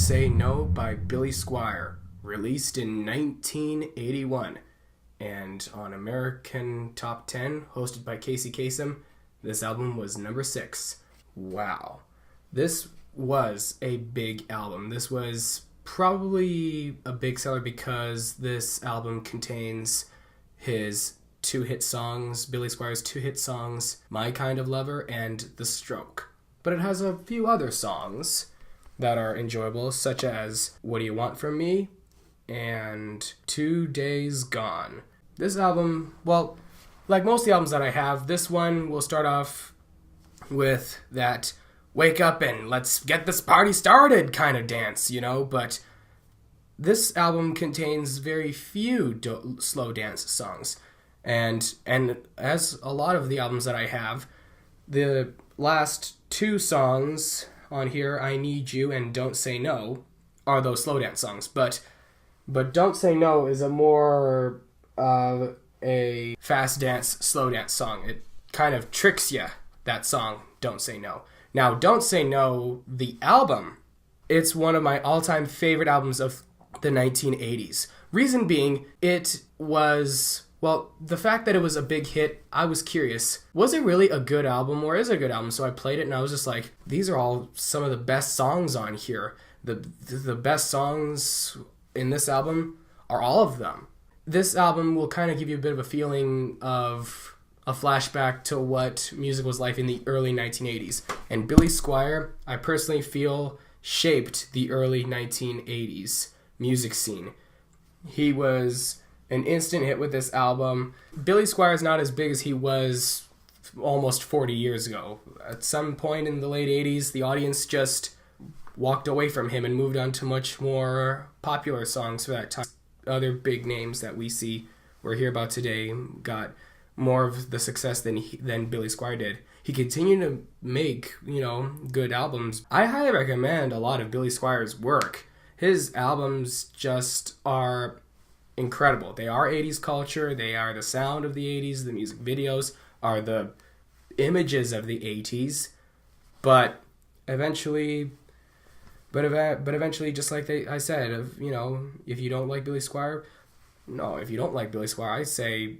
Say No by Billy Squier, released in 1981. And on American Top 10, hosted by Casey Kasem, this album was number 6. Wow. This was a big album. This was probably a big seller because this album contains his 2 hit songs, Billy Squier's 2 hit songs, My Kind of Lover and The Stroke. But it has a few other songs that are enjoyable, such as What Do You Want From Me and 2 Days Gone. This album, well, like most of the albums that I have, this one will start off with that wake up and let's get this party started kind of dance, but this album contains very few slow dance songs. And as a lot of the albums that I have, the last 2 songs on here, I Need You and Don't Say No, are those slow dance songs. But Don't Say No is a more a fast dance, slow dance song. It kind of tricks you, that song, Don't Say No. Now, Don't Say No, the album, it's one of my all-time favorite albums of the 1980s. Reason being, it was... Well, the fact that it was a big hit, I was curious. Was it really a good album, or is it a good album? So I played it and I was just like, these are all some of the best songs on here. The best songs in this album are all of them. This album will kind of give you a bit of a feeling of a flashback to what music was like in the early 1980s. And Billy Squier, I personally feel, shaped the early 1980s music scene. He was an instant hit with this album. Billy Squier is not as big as he was almost 40 years ago. At some point in the late 80s, the audience just walked away from him and moved on to much more popular songs for that time. Other big names that we're here about today got more of the success than Billy Squier did. He continued to make, good albums. I highly recommend a lot of Billy Squier's work. His albums just are incredible. They are 80s culture. They are the sound of the 80s. The music videos are the images of the 80s. But eventually, just like I said, if you don't like Billy Squier, I say,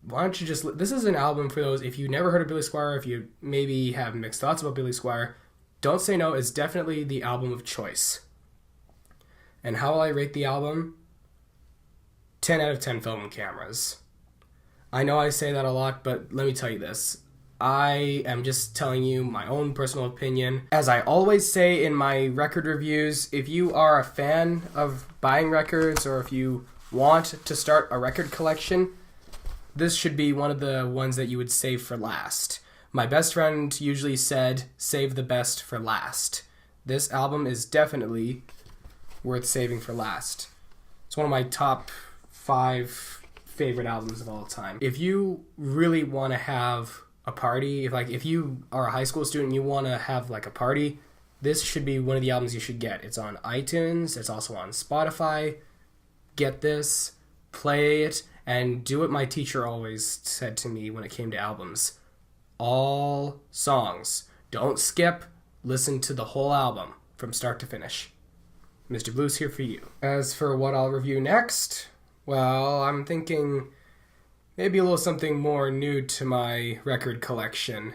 why don't you just... This is an album for those, if you never heard of Billy Squier, if you maybe have mixed thoughts about Billy Squier, Don't Say No is definitely the album of choice. And how will I rate the album? 10 out of 10 film cameras. I know I say that a lot, but let me tell you this. I am just telling you my own personal opinion. As I always say in my record reviews, if you are a fan of buying records or if you want to start a record collection, this should be one of the ones that you would save for last. My best friend usually said, save the best for last. This album is definitely worth saving for last. It's one of my top 5 favorite albums of all time. If you really want to have a party, if you are a high school student and you want to have a party, this should be one of the albums you should get. It's on iTunes, it's also on Spotify. Get this, play it, and do what my teacher always said to me when it came to albums. All songs. Don't skip, listen to the whole album from start to finish. Mr. Blues here for you. As for what I'll review next, well, I'm thinking maybe a little something more new to my record collection.